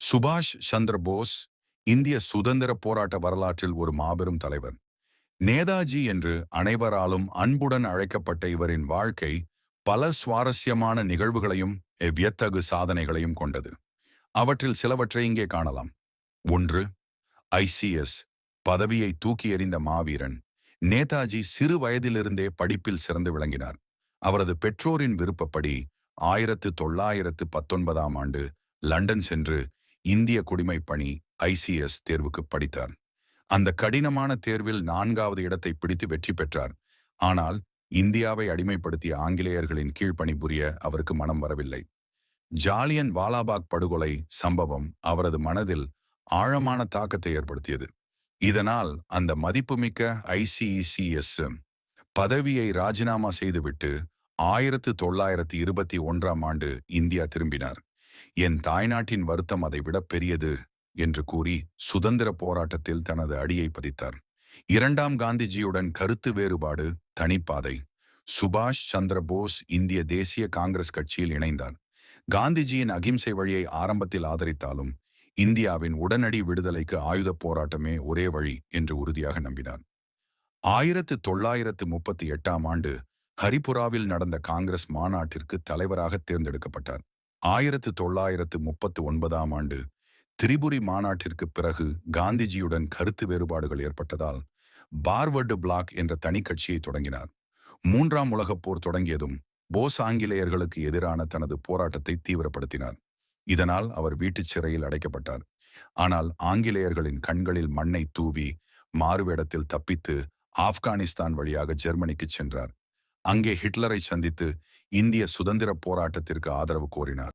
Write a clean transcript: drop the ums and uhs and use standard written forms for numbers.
சுபாஷ் சந்திர போஸ் இந்திய சுதந்திர போராட்ட வரலாற்றில் ஒரு மாபெரும் தலைவர். நேதாஜி என்று அனைவராலும் அன்புடன் அழைக்கப்பட்ட இவரின் வாழ்க்கை பல சுவாரஸ்யமான நிகழ்வுகளையும் வியத்தகு சாதனைகளையும் கொண்டது. அவற்றில் சிலவற்றை இங்கே காணலாம். 1. ஐசிஎஸ் பதவியை தூக்கி எறிந்த மாவீரன். நேதாஜி சிறு வயதிலிருந்தே படிப்பில் சிறந்து விளங்கினார். அவரது பெற்றோரின் விருப்பப்படி 1919ஆம் ஆண்டு லண்டன் சென்று இந்திய குடிமைப் பணி ஐசிஎஸ் தேர்வுக்கு படித்தார். அந்த கடினமான தேர்வில் 4வது இடத்தை பிடித்து வெற்றி பெற்றார். ஆனால் இந்தியாவை அடிமைப்படுத்திய ஆங்கிலேயர்களின் கீழ் பணிபுரிய அவருக்கு மனம் வரவில்லை. ஜாலியன் வாலாபாக் படுகொலை சம்பவம் அவரது மனதில் ஆழமான தாக்கத்தை ஏற்படுத்தியது. இதனால் அந்த மதிப்புமிக்க ஐசிஇசிஎஸ் பதவியை ராஜினாமா செய்துவிட்டு 1921ஆம் ஆண்டு இந்தியா திரும்பினார். என் தாய்நாட்டின் வருத்தம் அதை விட பெரியது என்று கூறி சுதந்திர போராட்டத்தில் தனது அடியை பதித்தார். 2ஆம் காந்திஜியுடன் கருத்து வேறுபாடு, தனிப்பாதை. சுபாஷ் சந்திர போஸ் இந்திய தேசிய காங்கிரஸ் கட்சியில் இணைந்தார். காந்திஜியின் அகிம்சை வழியை ஆரம்பத்தில் ஆதரித்தாலும் இந்தியாவின் உடனடி விடுதலைக்கு ஆயுத போராட்டமே ஒரே வழி என்று உறுதியாக நம்பினார். 1938ஆம் ஆண்டு ஹரிபுராவில் நடந்த காங்கிரஸ் மாநாட்டிற்கு தலைவராக தேர்ந்தெடுக்கப்பட்டார். 1939ஆம் ஆண்டு திரிபுரி மாநாட்டிற்கு பிறகு காந்திஜியுடன் கருத்து வேறுபாடுகள் ஏற்பட்டதால் பார்வர்டு பிளாக் என்ற தனி கட்சியை தொடங்கினார். 3ஆம் உலகப் போர் தொடங்கியதும் போஸ் ஆங்கிலேயர்களுக்கு எதிரான தனது போராட்டத்தை தீவிரப்படுத்தினார். இதனால் அவர் வீட்டுச் சிறையில் அடைக்கப்பட்டார். ஆனால் ஆங்கிலேயர்களின் கண்களில் மண்ணை தூவி மாறுவேடத்தில் தப்பித்து ஆப்கானிஸ்தான் வழியாக ஜெர்மனிக்கு சென்றார். அங்கே ஹிட்லரை சந்தித்து இந்திய சுதந்திர போராட்டத்திற்கு ஆதரவு கோரினார்.